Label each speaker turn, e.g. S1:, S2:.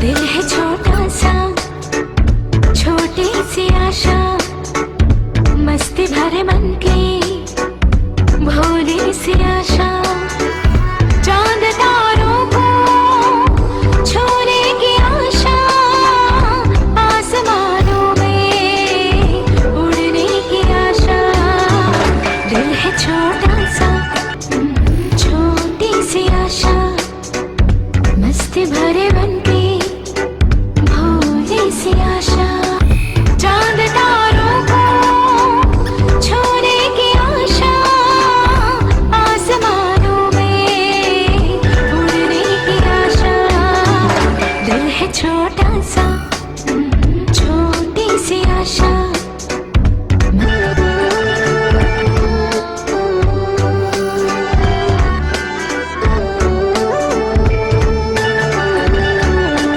S1: दिल है छोटा सा, छोटी सी आशा, मस्ती भरे मन की भोली सी आशा। चांद तारों को छूने की आशा, आसमानों में उड़ने की आशा। दिल है छोटा सा, छोटी सी आशा, मस्ती भरे मन की भोली सी आशा। चांद तारों को छूने की आशा, आसमानों में उड़ने की आशा। दिल है छोटा सा।